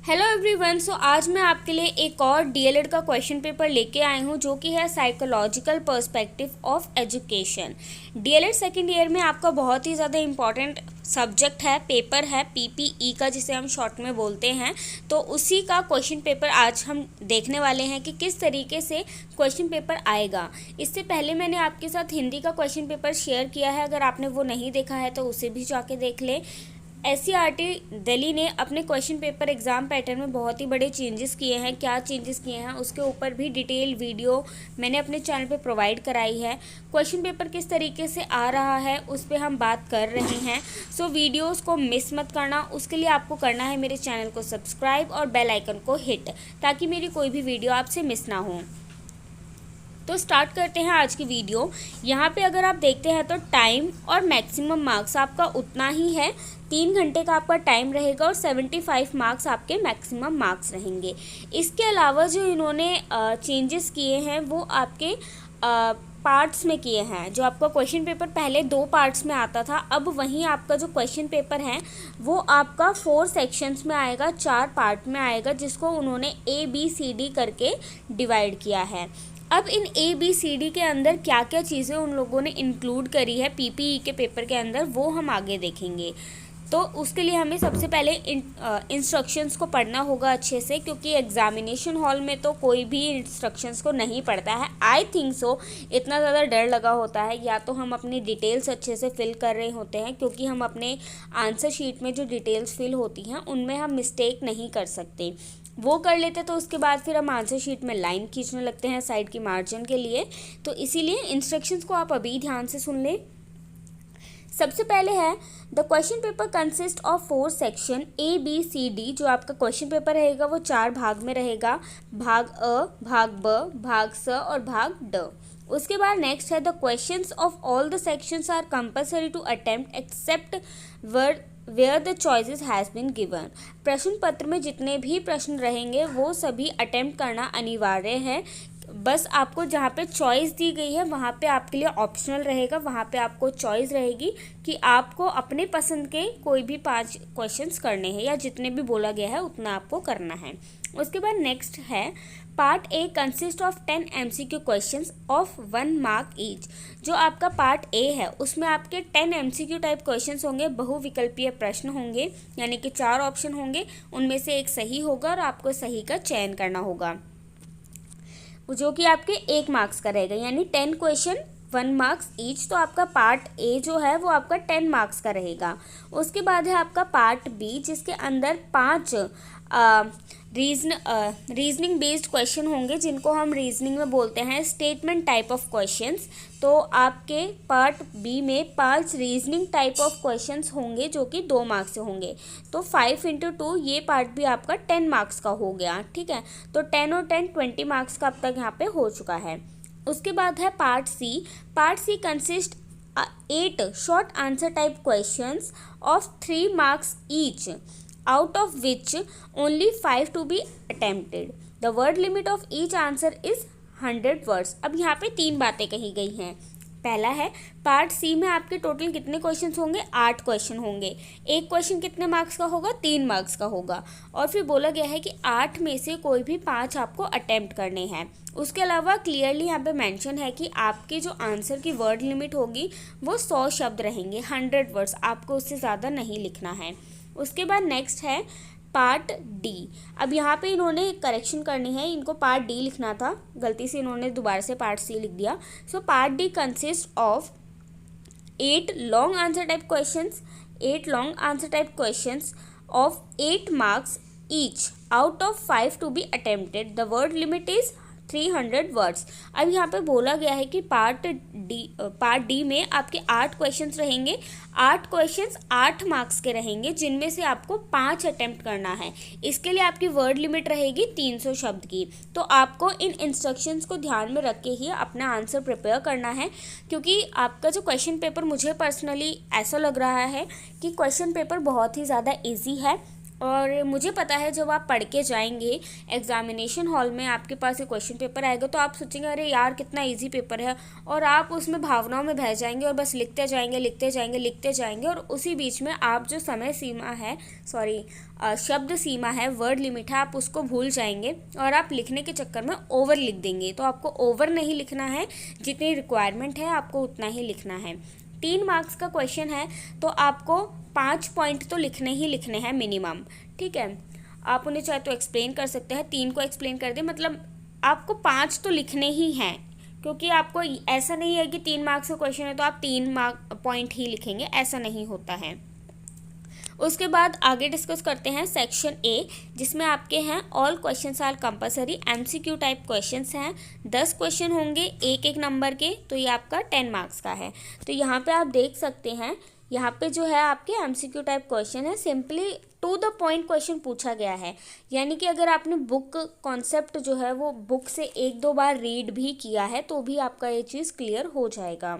Hello everyone. सो आज मैं आपके लिए एक और डीएलएड का क्वेश्चन पेपर लेके आई हूँ जो कि है psychological perspective of education. DElEd second year में आपका बहुत ही ज़्यादा इम्पॉर्टेंट सब्जेक्ट है, पेपर है पीपीई का, जिसे हम शॉर्ट में बोलते हैं। तो उसी का क्वेश्चन पेपर आज हम देखने वाले हैं कि किस तरीके से क्वेश्चन पेपर आएगा। इससे पहले मैंने आपके साथ हिंदी का क्वेश्चन पेपर शेयर किया है, अगर आपने वो नहीं देखा है तो उसे भी जाके देख लें। एससीईआरटी दिल्ली ने अपने क्वेश्चन पेपर एग्ज़ाम पैटर्न में बहुत ही बड़े चेंजेस किए हैं। क्या चेंजेस किए हैं उसके ऊपर भी डिटेल वीडियो मैंने अपने चैनल पे प्रोवाइड कराई है। क्वेश्चन पेपर किस तरीके से आ रहा है उस पर हम बात कर रहे हैं। सो वीडियोस को मिस मत करना। उसके लिए आपको करना है मेरे चैनल को सब्सक्राइब और बेल आइकन को हिट, ताकि मेरी कोई भी वीडियो आपसे मिस ना हो। तो स्टार्ट करते हैं आज की वीडियो। यहाँ पे अगर आप देखते हैं तो टाइम और मैक्सिमम मार्क्स आपका उतना ही है। 3 घंटे का आपका टाइम रहेगा और 75 मार्क्स आपके मैक्सिमम मार्क्स रहेंगे। इसके अलावा जो इन्होंने चेंजेस किए हैं वो आपके पार्ट्स में किए हैं। जो आपका क्वेश्चन पेपर पहले 2 पार्ट्स में आता था, अब वहीं आपका जो क्वेश्चन पेपर है वो आपका 4 सेक्शंस में आएगा, 4 पार्ट में आएगा, जिसको उन्होंने ABCD करके डिवाइड किया है। अब इन ABCD के अंदर क्या क्या चीज़ें उन लोगों ने इंक्लूड करी है पीपीई के पेपर के अंदर, वो हम आगे देखेंगे। तो उसके लिए हमें सबसे पहले इंस्ट्रक्शंस को पढ़ना होगा अच्छे से, क्योंकि एग्जामिनेशन हॉल में तो कोई भी इंस्ट्रक्शंस को नहीं पढ़ता है। आई थिंक सो इतना ज़्यादा डर लगा होता है, या तो हम अपनी डिटेल्स अच्छे से फिल कर रहे होते हैं, क्योंकि हम अपने आंसर शीट में जो डिटेल्स फिल होती हैं उनमें हम मिस्टेक नहीं कर सकते। वो कर लेते तो उसके बाद फिर हम आंसर शीट में लाइन खींचने लगते हैं साइड की मार्जिन के लिए। तो इसीलिए इंस्ट्रक्शंस को आप अभी ध्यान से सुन लें। सबसे पहले है the question paper consist of 4 section ABCD। जो आपका क्वेश्चन पेपर रहेगा वो 4 भाग में रहेगा, भाग अ, भाग ब, भाग स और भाग ड। उसके बाद नेक्स्ट है the questions of all the sections are compulsory to attempt except where the choices has been given. प्रश्न पत्र में जितने भी प्रश्न रहेंगे वो सभी अटेम्प्ट करना अनिवार्य है। बस आपको जहाँ पे चॉइस दी गई है वहाँ पे आपके लिए ऑप्शनल रहेगा, वहाँ पे आपको चॉइस रहेगी कि आपको अपने पसंद के कोई भी 5 क्वेश्चंस करने हैं, या जितने भी बोला गया है उतना आपको करना है। उसके बाद नेक्स्ट है part A consist of 10 MCQ questions of 1 mark each. जो आपका पार्ट A है उसमें आपके 10 MCQ टाइप क्वेश्चंस होंगे, बहुविकल्पीय प्रश्न होंगे, यानी कि 4 ऑप्शन होंगे, उनमें से एक सही होगा और आपको सही का चयन करना होगा, जो कि आपके 1 मार्क्स का रहेगा, यानी 10 क्वेश्चन 1 मार्क्स ईच। तो आपका पार्ट A जो है वो आपका 10 मार्क्स का रहेगा। उसके बाद है आपका पार्ट B, जिसके अंदर 5 रीजनिंग बेस्ड क्वेश्चन होंगे, जिनको हम रीजनिंग में बोलते हैं स्टेटमेंट टाइप ऑफ क्वेश्चंस। तो आपके पार्ट B में 5 रीजनिंग टाइप ऑफ क्वेश्चंस होंगे जो कि 2 मार्क्स से होंगे। तो 5 × 2 ये पार्ट भी आपका 10 मार्क्स का हो गया, ठीक है। तो 10 और 10 20 मार्क्स का अब तक यहाँ पे हो चुका है। उसके बाद है part C। Part C consist 8 short answer type questions of 3 marks each, out of which only 5 to be attempted. The word limit of each answer is 100 words. अब यहाँ पे 3 बातें कही गई हैं। पहला है पार्ट C में आपके टोटल कितने क्वेश्चंस होंगे, 8 क्वेश्चन होंगे। एक क्वेश्चन कितने मार्क्स का होगा, 3 मार्क्स का होगा। और फिर बोला गया है कि 8 में से कोई भी 5 आपको अटेम्प्ट करने हैं। उसके अलावा क्लियरली यहाँ पे मेंशन है कि आपके जो आंसर की वर्ड लिमिट होगी वो 100 शब्द रहेंगे, 100 वर्ड्स, आपको उससे ज़्यादा नहीं लिखना है। उसके बाद नेक्स्ट है पार्ट D। अब यहाँ पे इन्होंने करेक्शन करनी है, इनको पार्ट D लिखना था, गलती से इन्होंने दोबारा से पार्ट C लिख दिया। So part D consist of 8 long answer type questions, 8 long answer type questions of 8 marks each out of 5 to be attempted. The word limit is 300 words. अब यहाँ पे बोला गया है कि पार्ट डी में आपके 8 क्वेश्चंस रहेंगे। 8 क्वेश्चंस 8 मार्क्स के रहेंगे, जिनमें से आपको 5 अटेम्प्ट करना है। इसके लिए आपकी वर्ड लिमिट रहेगी 300 शब्द की। तो आपको इन इंस्ट्रक्शंस को ध्यान में रख के ही अपना आंसर प्रिपेयर करना है, क्योंकि आपका जो क्वेश्चन पेपर, मुझे पर्सनली ऐसा लग रहा है कि क्वेश्चन पेपर बहुत ही ज़्यादा ईजी है और मुझे पता है जब आप पढ़ के जाएंगे एग्जामिनेशन हॉल में, आपके पास ये क्वेश्चन पेपर आएगा तो आप सोचेंगे अरे यार कितना इजी पेपर है, और आप उसमें भावनाओं में बह जाएंगे और बस लिखते जाएंगे लिखते जाएंगे लिखते जाएंगे, और उसी बीच में आप जो समय सीमा है, सॉरी शब्द सीमा है, वर्ड लिमिट है, आप उसको भूल जाएंगे और आप लिखने के चक्कर में ओवर लिख देंगे। तो आपको ओवर नहीं लिखना है, जितनी रिक्वायरमेंट है आपको उतना ही लिखना है। 3 मार्क्स का क्वेश्चन है तो आपको 5 पॉइंट तो लिखने ही लिखने हैं मिनिमम, ठीक है। आप उन्हें चाहे तो एक्सप्लेन कर सकते हैं, 3 को एक्सप्लेन कर दें, मतलब आपको 5 तो लिखने ही हैं, क्योंकि आपको ऐसा नहीं है कि 3 मार्क्स का क्वेश्चन है तो आप 3 पॉइंट ही लिखेंगे, ऐसा नहीं होता है। उसके बाद आगे डिस्कस करते हैं सेक्शन ए, जिसमें आपके हैं all questions are compulsory, MCQ type questions हैं, 10 क्वेश्चन होंगे एक एक नंबर के, तो ये आपका 10 मार्क्स का है। तो यहाँ पे आप देख सकते हैं, यहाँ पे जो है आपके एमसीक्यू टाइप क्वेश्चन है, simply to the point question पूछा गया है, यानी कि अगर आपने बुक कॉन्सेप्ट जो है वो बुक से 1-2 बार रीड भी किया है तो भी आपका ये चीज़ क्लियर हो जाएगा,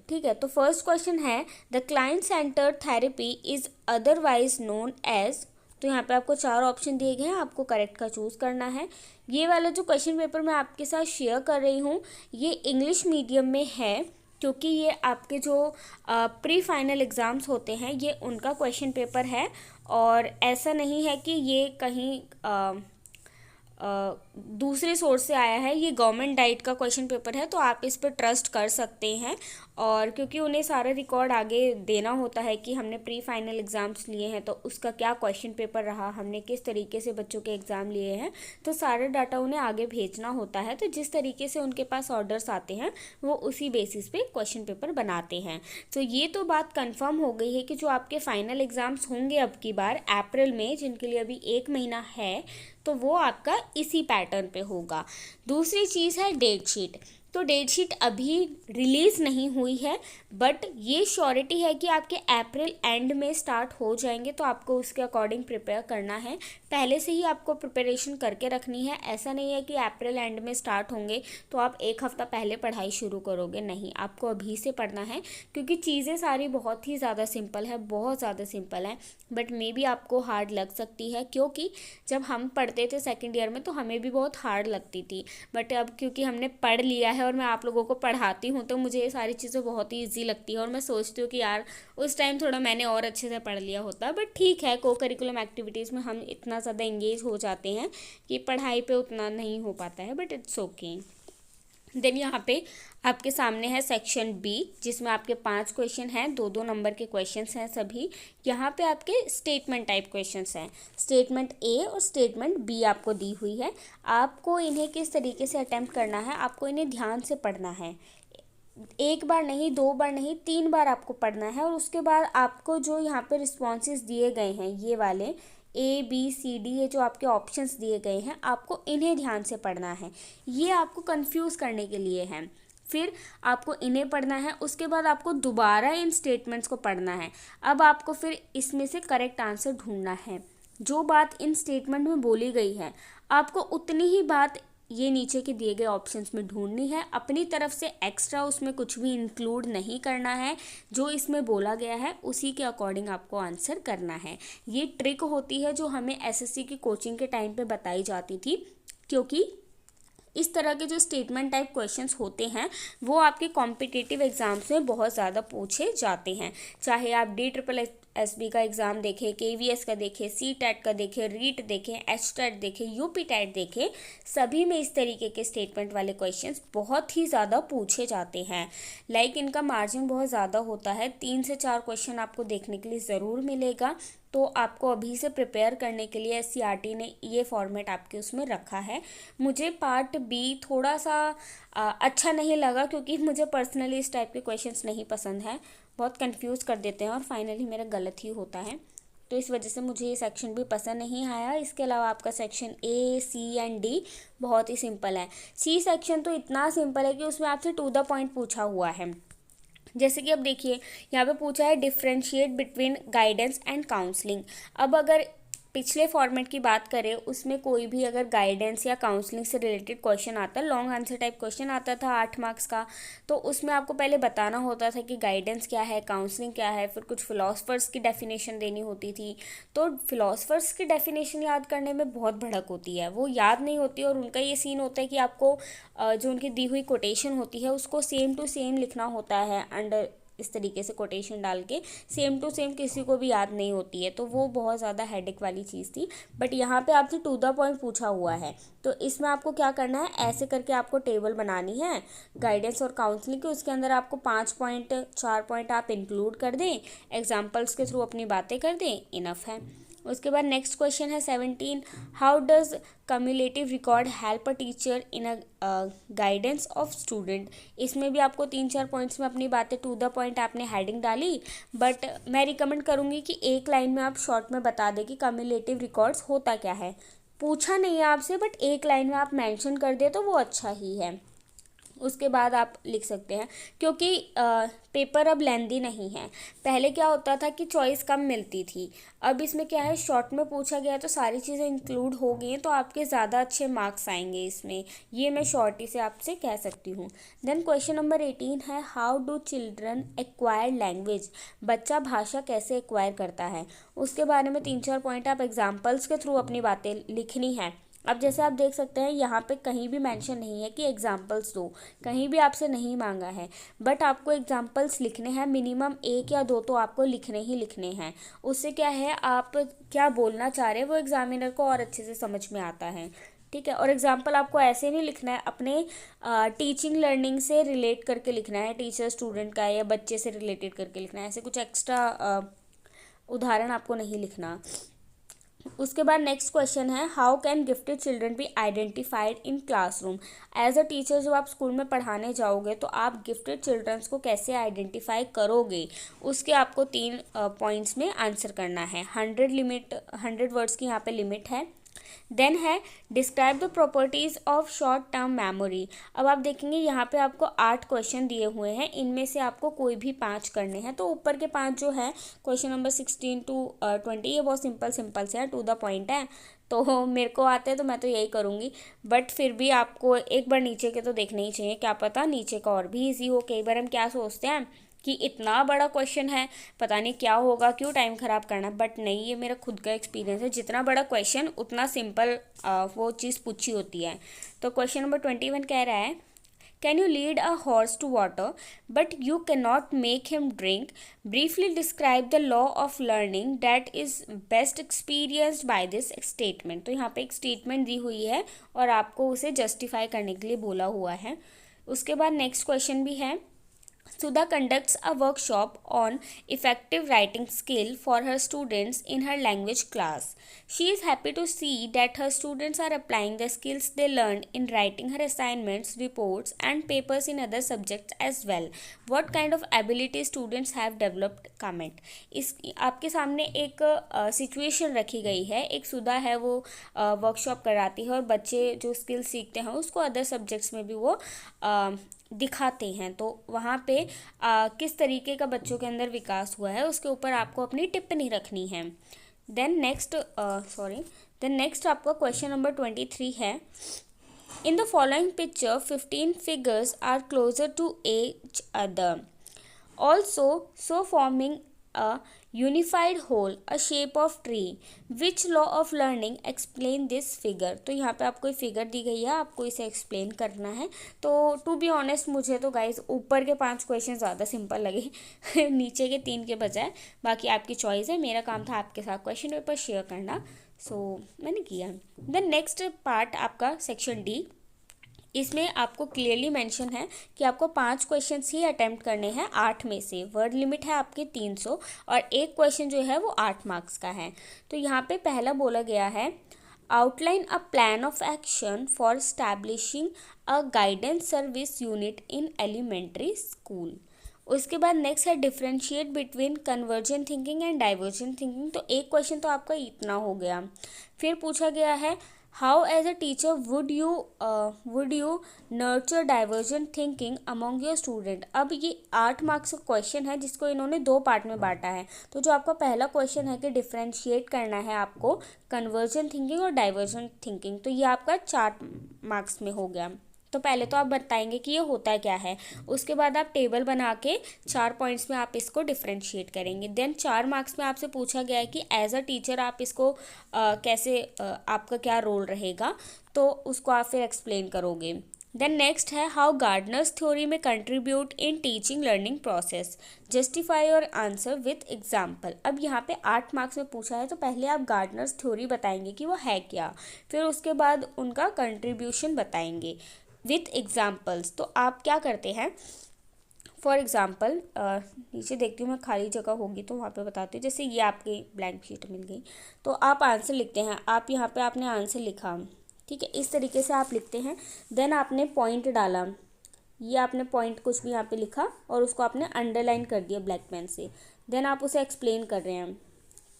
ठीक है। तो फर्स्ट क्वेश्चन है the client centre therapy is otherwise known as, तो यहाँ पे आपको 4 ऑप्शन दिए गए हैं, आपको करेक्ट का चूज़ करना है। ये वाला जो क्वेश्चन पेपर मैं आपके साथ शेयर कर रही हूँ ये इंग्लिश मीडियम में है, क्योंकि ये आपके जो प्री फाइनल एग्ज़ाम्स होते हैं ये उनका क्वेश्चन पेपर है, और ऐसा नहीं है कि ये कहीं दूसरे सोर्स से आया है, ये गवर्नमेंट डाइट का क्वेश्चन पेपर है, तो आप इस पर ट्रस्ट कर सकते हैं। और क्योंकि उन्हें सारा रिकॉर्ड आगे देना होता है कि हमने प्री फाइनल एग्ज़ाम्स लिए हैं तो उसका क्या क्वेश्चन पेपर रहा, हमने किस तरीके से बच्चों के एग्ज़ाम लिए हैं, तो सारा डाटा उन्हें आगे भेजना होता है। तो जिस तरीके से उनके पास ऑर्डर्स आते हैं वो उसी बेसिस पे क्वेश्चन पेपर बनाते हैं। तो ये तो बात कन्फर्म हो गई है कि जो आपके फाइनल एग्ज़ाम्स होंगे अब की बार अप्रैल में, जिनके लिए अभी 1 महीना है, तो वो आपका इसी पैटर्न पे होगा। दूसरी चीज़ है डेट शीट। तो डेट शीट अभी रिलीज़ नहीं हुई है, बट ये श्योरिटी है कि आपके अप्रैल एंड में स्टार्ट हो जाएंगे, तो आपको उसके अकॉर्डिंग प्रिपेयर करना है, पहले से ही आपको प्रिपरेशन करके रखनी है। ऐसा नहीं है कि अप्रैल एंड में स्टार्ट होंगे तो आप 1 हफ़्ता पहले पढ़ाई शुरू करोगे, नहीं, आपको अभी से पढ़ना है, क्योंकि चीज़ें सारी बहुत ही ज़्यादा सिंपल है, बहुत ज़्यादा सिंपल है, बट मे बी आपको हार्ड लग सकती है, क्योंकि जब हम पढ़ते थे सेकेंड ईयर में तो हमें भी बहुत हार्ड लगती थी, बट अब क्योंकि हमने पढ़ लिया है और मैं आप लोगों को पढ़ाती हूँ तो मुझे ये सारी चीज़ें बहुत ही ईजी लगती है, और मैं सोचती हूँ कि यार उस टाइम थोड़ा मैंने और अच्छे से पढ़ लिया होता। बट ठीक है, को करिकुलम एक्टिविटीज़ में हम इतना ज़्यादा एंगेज हो जाते हैं कि पढ़ाई पे उतना नहीं हो पाता है, बट इट्स ओके। देन यहाँ पे आपके सामने है सेक्शन बी, जिसमें आपके 5 क्वेश्चन हैं, 2-2 नंबर के क्वेश्चंस हैं सभी। यहाँ पे आपके स्टेटमेंट टाइप क्वेश्चंस हैं, स्टेटमेंट ए और स्टेटमेंट बी आपको दी हुई है। आपको इन्हें किस तरीके से अटेम्प्ट करना है, आपको इन्हें ध्यान से पढ़ना है, 1 बार नहीं, 2 बार नहीं, 3 बार आपको पढ़ना है। और उसके बाद आपको जो यहाँ पे रिस्पॉन्सेज दिए गए हैं, ये वाले ABCD, ये जो आपके ऑप्शंस दिए गए हैं, आपको इन्हें ध्यान से पढ़ना है, ये आपको कंफ्यूज करने के लिए हैं। फिर आपको इन्हें पढ़ना है, उसके बाद आपको दोबारा इन स्टेटमेंट्स को पढ़ना है। अब आपको फिर इसमें से करेक्ट आंसर ढूंढना है, जो बात इन स्टेटमेंट में बोली गई है आपको उतनी ही बात ये नीचे के दिए गए ऑप्शंस में ढूंढनी है। अपनी तरफ से एक्स्ट्रा उसमें कुछ भी इंक्लूड नहीं करना है, जो इसमें बोला गया है उसी के अकॉर्डिंग आपको आंसर करना है। ये ट्रिक होती है जो हमें SSC की कोचिंग के टाइम पे बताई जाती थी, क्योंकि इस तरह के जो स्टेटमेंट टाइप क्वेश्चंस होते हैं वो आपके कॉम्पिटिटिव एग्ज़ाम्स में बहुत ज़्यादा पूछे जाते हैं। चाहे आप DSSB का एग्ज़ाम देखें, KVS का देखें, CTET का देखें, REET देखें, HTET देखें, UPTET देखें, सभी में इस तरीके के स्टेटमेंट वाले क्वेश्चंस बहुत ही ज़्यादा पूछे जाते हैं। लाइक इनका मार्जिन बहुत ज़्यादा होता है, 3 से 4 क्वेश्चन आपको देखने के लिए ज़रूर मिलेगा। तो आपको अभी से प्रिपेयर करने के लिए SCERT ने ये फॉर्मेट आपके उसमें रखा है। मुझे पार्ट बी थोड़ा सा अच्छा नहीं लगा, क्योंकि मुझे पर्सनली इस टाइप के क्वेश्चंस नहीं पसंद है, बहुत कंफ्यूज कर देते हैं और फाइनली मेरा गलत ही होता है, तो इस वजह से मुझे ये सेक्शन भी पसंद नहीं आया। इसके अलावा आपका section A, C and D बहुत ही सिंपल है। C सेक्शन तो इतना सिंपल है कि उसमें आपसे टू द पॉइंट पूछा हुआ है। जैसे कि अब देखिए यहाँ पे पूछा है differentiate between guidance and counselling. अब अगर पिछले फॉर्मेट की बात करें उसमें कोई भी अगर गाइडेंस या काउंसलिंग से रिलेटेड क्वेश्चन आता, लॉन्ग आंसर टाइप क्वेश्चन आता था 8 मार्क्स का, तो उसमें आपको पहले बताना होता था कि गाइडेंस क्या है, काउंसलिंग क्या है, फिर कुछ फिलोसफर्स की डेफिनेशन देनी होती थी। तो फिलोसफर्स की डेफिनेशन याद करने में बहुत भड़क होती है, वो याद नहीं होती और उनका ये सीन होता है कि आपको जो उनकी दी हुई कोटेशन होती है उसको सेम टू सेम लिखना होता है अंडर, इस तरीके से कोटेशन डाल के सेम टू सेम किसी को भी याद नहीं होती है, तो वो बहुत ज़्यादा हेडेक वाली चीज़ थी। बट यहाँ पे आपसे टू द पॉइंट पूछा हुआ है, तो इसमें आपको क्या करना है, ऐसे करके आपको टेबल बनानी है गाइडेंस और काउंसलिंग की। उसके अंदर आपको 5 पॉइंट 4 पॉइंट आप इंक्लूड कर दें, एग्जाम्पल्स के थ्रू अपनी बातें कर दें, इनफ है। उसके बाद नेक्स्ट क्वेश्चन है 17, how does cumulative record help a teacher in a guidance of student. इसमें भी आपको 3-4 पॉइंट्स में अपनी बातें टू द पॉइंट आपने हेडिंग डाली, बट मैं रिकमेंड करूँगी कि एक लाइन में आप शॉर्ट में बता दें कि कम्युलेटिव रिकॉर्ड्स होता क्या है। पूछा नहीं है आपसे बट एक लाइन में आप मेंशन कर दे तो वो अच्छा ही है। उसके बाद आप लिख सकते हैं, क्योंकि पेपर अब लेंदी नहीं है। पहले क्या होता था कि चॉइस कम मिलती थी, अब इसमें क्या है शॉर्ट में पूछा गया तो सारी चीज़ें इंक्लूड हो गई हैं, तो आपके ज़्यादा अच्छे मार्क्स आएंगे इसमें, ये मैं शॉर्टी से आपसे कह सकती हूँ। देन क्वेश्चन नंबर 18 है, how do children acquire language. बच्चा भाषा कैसे एक्वायर करता है, उसके बारे में 3-4 पॉइंट आप एग्जाम्पल्स के थ्रू अपनी बातें लिखनी है। अब जैसे आप देख सकते हैं यहाँ पे कहीं भी मेंशन नहीं है कि एग्जाम्पल्स दो, कहीं भी आपसे नहीं मांगा है, बट आपको एग्जाम्पल्स लिखने हैं, मिनिमम 1 या 2 तो आपको लिखने ही लिखने हैं। उससे क्या है, आप क्या बोलना चाह रहे हैं वो एग्जामिनर को और अच्छे से समझ में आता है, ठीक है। और एग्जाम्पल आपको ऐसे नहीं लिखना है, अपने टीचिंग लर्निंग से रिलेट करके लिखना है, टीचर स्टूडेंट का या बच्चे से रिलेटेड करके लिखना है, ऐसे कुछ एक्स्ट्रा उदाहरण आपको नहीं लिखना। उसके बाद नेक्स्ट क्वेश्चन है, how can gifted children be identified in classroom. As a teacher जब आप स्कूल में पढ़ाने जाओगे तो आप गिफ्टेड चिल्ड्रंस को कैसे आइडेंटिफाई करोगे, उसके आपको 3 पॉइंट्स में आंसर करना है। 100 वर्ड्स की यहाँ पे लिमिट है। देन है, describe the properties of short term memory. अब आप देखेंगे यहाँ पे आपको 8 क्वेश्चन दिए हुए हैं, इनमें से आपको कोई भी 5 करने हैं। तो ऊपर के 5 जो है क्वेश्चन नंबर 16 to 20, ये बहुत सिंपल से है, टू द पॉइंट है, तो मेरे को आते हैं तो मैं तो यही करूँगी। बट फिर भी आपको एक बार नीचे के तो देखने ही चाहिए, क्या पता नीचे का और भी ईजी हो। कई बार हम क्या सोचते हैं कि इतना बड़ा क्वेश्चन है, पता नहीं क्या होगा, क्यों टाइम ख़राब करना, बट नहीं, ये मेरा खुद का एक्सपीरियंस है, जितना बड़ा क्वेश्चन उतना सिंपल वो चीज़ पूछी होती है। तो क्वेश्चन नंबर 21 कह रहा है, can you lead a horse to water but you can not make him drink. Briefly describe the law of learning that is best experienced by this statement. तो यहाँ पे एक स्टेटमेंट दी हुई है और आपको उसे जस्टिफाई करने के लिए बोला हुआ है। उसके बाद नेक्स्ट क्वेश्चन भी है, Sudha conducts a workshop on effective writing skill for her students in her language class. She is happy to see that her students are applying the skills they learned in writing her assignments, reports, and papers in other subjects as well. What kind of ability students have developed? Comment. इस आपके सामने एक situation रखी गई है, एक सुधा है वो वर्कशॉप कराती है और बच्चे जो स्किल सीखते हैं उसको अदर सब्जेक्ट्स में भी वो दिखाते हैं। तो वहाँ पे किस तरीके का बच्चों के अंदर विकास हुआ है उसके ऊपर आपको अपनी टिप्पणी रखनी है। देन नेक्स्ट आपका क्वेश्चन नंबर 23 है, in the following picture 15 figures are closer to each other, also so forming a unified whole, a shape of tree. Which law of learning explain this figure? तो यहाँ पे आपको एक figure दी गई है, आपको इसे एक्सप्लेन करना है। तो टू बी ऑनेस्ट मुझे तो गाइज ऊपर के 5 क्वेश्चन ज़्यादा सिंपल लगे नीचे के 3 के बजाय। बाकी आपकी चॉइस है, मेरा काम था आपके साथ क्वेश्चन पेपर शेयर करना, सो मैंने किया। देन नेक्स्ट पार्ट आपका सेक्शन डी, इसमें आपको क्लियरली मेंशन है कि आपको 5 क्वेश्चंस ही अटेम्प्ट करने हैं 8 में से। वर्ड लिमिट है आपके 300 और एक क्वेश्चन जो है वो 8 मार्क्स का है। तो यहाँ पे पहला बोला गया है, outline a plan of action for establishing a guidance service unit in elementary school. उसके बाद नेक्स्ट है, differentiate between convergent thinking and divergent thinking. तो एक क्वेश्चन तो आपका इतना हो गया। फिर पूछा गया है, how as a teacher would you nurture divergent thinking among your student. अब ये 8 मार्क्स का क्वेश्चन है जिसको इन्होंने 2 पार्ट में बांटा है। तो जो आपका पहला क्वेश्चन है कि डिफ्रेंशिएट करना है आपको कन्वर्जेंट थिंकिंग और डाइवर्जेंट थिंकिंग, तो ये आपका 4 मार्क्स में हो गया। तो पहले तो आप बताएंगे कि ये होता क्या है, उसके बाद आप टेबल बना के 4 पॉइंट्स में आप इसको डिफ्रेंशिएट करेंगे। देन 4 मार्क्स में आपसे पूछा गया है कि एज अ टीचर आप इसको कैसे आपका क्या रोल रहेगा, तो उसको आप फिर एक्सप्लेन करोगे। देन नेक्स्ट है हाउ गार्डनर्स थ्योरी में contribute in teaching learning process, justify your answer with example. अब यहाँ पे 8 मार्क्स में पूछा है तो पहले आप गार्डनर्स थ्योरी बताएंगे कि वो है क्या, फिर उसके बाद उनका कंट्रीब्यूशन बताएंगे विथ एग्जाम्पल्स। तो आप क्या करते हैं, फॉर एग्ज़ाम्पल नीचे देखती हूँ मैं, खाली जगह होगी तो वहाँ पे बताती हूँ। जैसे ये आपकी ब्लैंक शीट मिल गई तो आप आंसर लिखते हैं। आप यहाँ पे आपने आंसर लिखा, ठीक है, इस तरीके से आप लिखते हैं। देन आपने पॉइंट डाला, ये आपने पॉइंट कुछ भी यहाँ पे लिखा और उसको आपने अंडरलाइन कर दिया ब्लैक पेन से। देन आप उसे एक्सप्लेन कर रहे हैं,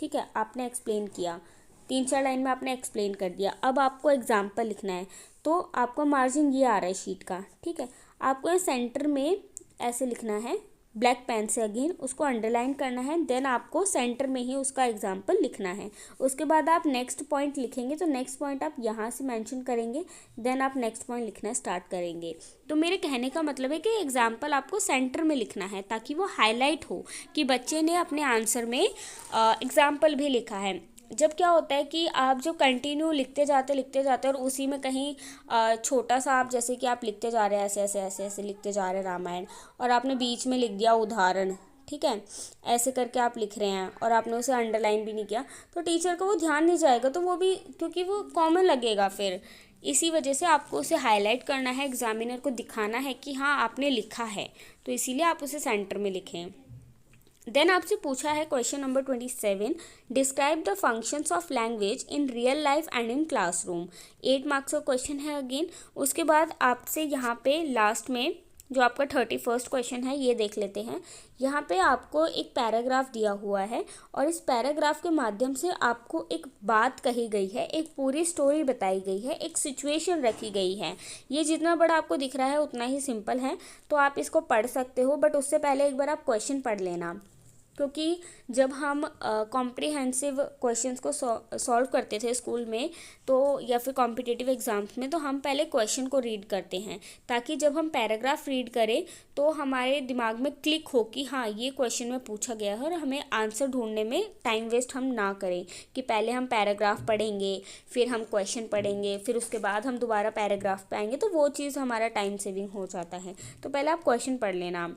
ठीक है, आपने एक्सप्लेन किया, 3-4 लाइन में आपने एक्सप्लेन कर दिया। अब आपको एग्जाम्पल लिखना है, तो आपका मार्जिन ये आ रहा है शीट का, ठीक है। आपको यहाँ सेंटर में ऐसे लिखना है ब्लैक पेन से, अगेन उसको अंडरलाइन करना है। देन आपको सेंटर में ही उसका एग्जाम्पल लिखना है। उसके बाद आप नेक्स्ट पॉइंट लिखेंगे, तो नेक्स्ट पॉइंट आप यहाँ से मेंशन करेंगे। देन आप नेक्स्ट पॉइंट लिखना स्टार्ट करेंगे। तो मेरे कहने का मतलब है कि एग्जाम्पल आपको सेंटर में लिखना है ताकि वो हाईलाइट हो कि बच्चे ने अपने आंसर में एग्जाम्पल भी लिखा है। जब क्या होता है कि आप जो कंटिन्यू लिखते जाते और उसी में कहीं छोटा सा आप, जैसे कि आप लिखते जा रहे हैं ऐसे ऐसे ऐसे ऐसे लिखते जा रहे हैं रामायण, और आपने बीच में लिख दिया उदाहरण, ठीक है, ऐसे करके आप लिख रहे हैं और आपने उसे अंडरलाइन भी नहीं किया, तो टीचर को वो ध्यान नहीं जाएगा, तो वो भी, क्योंकि वो कॉमन लगेगा फिर। इसी वजह से आपको उसे हाईलाइट करना है, एग्जामिनर को दिखाना है कि हाँ आपने लिखा है, तो इसीलिए आप उसे सेंटर में लिखें। देन आपसे पूछा है question number 27, describe the functions of language in real life and in classroom. 8 marks का क्वेश्चन है अगेन। उसके बाद आपसे यहाँ पे लास्ट में जो आपका 31st क्वेश्चन है ये देख लेते हैं। यहाँ पे आपको एक पैराग्राफ दिया हुआ है और इस पैराग्राफ के माध्यम से आपको एक बात कही गई है, एक पूरी स्टोरी बताई गई है, एक सिचुएशन रखी गई है। ये जितना बड़ा आपको दिख रहा है उतना ही सिंपल है, तो आप इसको पढ़ सकते हो, बट उससे पहले एक बार आप क्वेश्चन पढ़ लेना, क्योंकि जब हम कॉम्प्रिहेंसिव क्वेश्चंस को सॉल्व करते थे स्कूल में, तो या फिर कॉम्पिटिटिव एग्ज़ाम्स में, तो हम पहले क्वेश्चन को रीड करते हैं ताकि जब हम पैराग्राफ रीड करें तो हमारे दिमाग में क्लिक हो कि हाँ ये क्वेश्चन में पूछा गया है, और हमें आंसर ढूंढने में टाइम वेस्ट हम ना करें कि पहले हम पैराग्राफ पढ़ेंगे, फिर हम क्वेश्चन पढ़ेंगे, फिर उसके बाद हम दोबारा पैराग्राफ पे आएंगे, तो वो चीज़ हमारा टाइम सेविंग हो जाता है। तो पहले आप क्वेश्चन पढ़ लेना।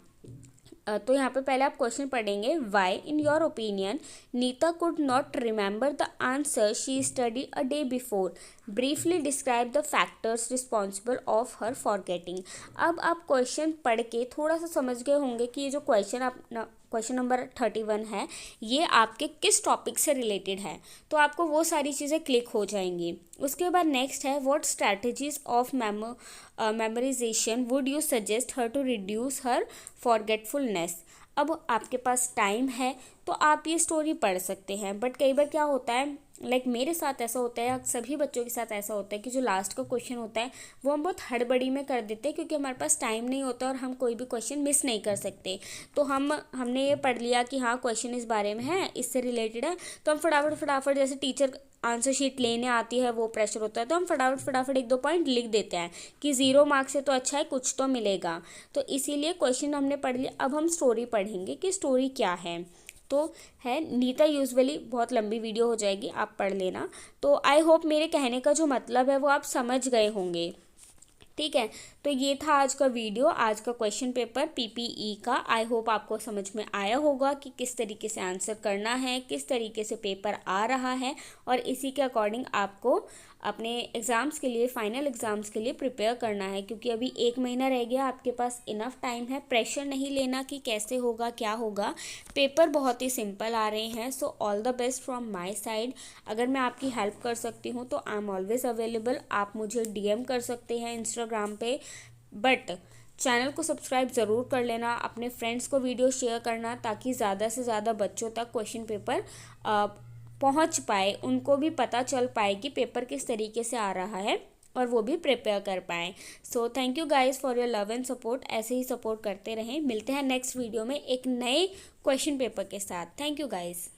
तो यहाँ पे पहले आप क्वेश्चन पढ़ेंगे, why in your opinion Nita could not remember the answer she study a day before, briefly describe the factors responsible of her forgetting. अब आप क्वेश्चन पढ़ के थोड़ा सा समझ गए होंगे कि ये जो क्वेश्चन नंबर 31 है ये आपके किस टॉपिक से रिलेटेड है, तो आपको वो सारी चीज़ें क्लिक हो जाएंगी। उसके बाद नेक्स्ट है, what strategies of memorization would you suggest her to reduce her forgetfulness. अब आपके पास टाइम है तो आप ये स्टोरी पढ़ सकते हैं, बट कई बार क्या होता है, लाइक मेरे साथ ऐसा होता है, सभी बच्चों के साथ ऐसा होता है कि जो लास्ट का क्वेश्चन होता है वो हम बहुत हड़बड़ी में कर देते हैं, क्योंकि हमारे पास टाइम नहीं होता और हम कोई भी क्वेश्चन मिस नहीं कर सकते। तो हमने ये पढ़ लिया कि हाँ क्वेश्चन इस बारे में है, इससे रिलेटेड है, तो हम फटाफट जैसे टीचर आंसर शीट लेने आती है वो प्रेशर होता है, तो हम फटाफट 1-2 पॉइंट लिख देते हैं कि 0 मार्क्स से तो अच्छा है कुछ तो मिलेगा। तो इसीलिए क्वेश्चन हमने पढ़ लिया, अब हम स्टोरी पढ़ेंगे कि स्टोरी क्या है। तो है नीता, यूजुअली बहुत लंबी वीडियो हो जाएगी, आप पढ़ लेना। तो आई होप मेरे कहने का जो मतलब है वो आप समझ गए होंगे, ठीक है। तो ये था आज का वीडियो, आज का क्वेश्चन पेपर पीपीई का। आई होप आपको समझ में आया होगा कि किस तरीके से आंसर करना है, किस तरीके से पेपर आ रहा है, और इसी के अकॉर्डिंग आपको अपने एग्ज़ाम्स के लिए, फाइनल एग्ज़ाम्स के लिए प्रिपेयर करना है, क्योंकि अभी 1 महीना रह गया, आपके पास इनफ टाइम है। प्रेशर नहीं लेना कि कैसे होगा क्या होगा, पेपर बहुत ही सिंपल आ रहे हैं। So all the best from my side. अगर मैं आपकी हेल्प कर सकती हूँ तो आई एम ऑलवेज अवेलेबल, आप मुझे डीएम कर सकते हैं इंस्टाग्राम पे, बट चैनल को सब्सक्राइब ज़रूर कर लेना, अपने फ्रेंड्स को वीडियो शेयर करना ताकि ज़्यादा से ज़्यादा बच्चों तक क्वेश्चन पेपर पहुंच पाए, उनको भी पता चल पाए कि पेपर किस तरीके से आ रहा है और वो भी प्रिपेयर कर पाएँ। So thank you guys for your love and support. ऐसे ही सपोर्ट करते रहें। मिलते हैं नेक्स्ट वीडियो में एक नए क्वेश्चन पेपर के साथ। Thank you guys.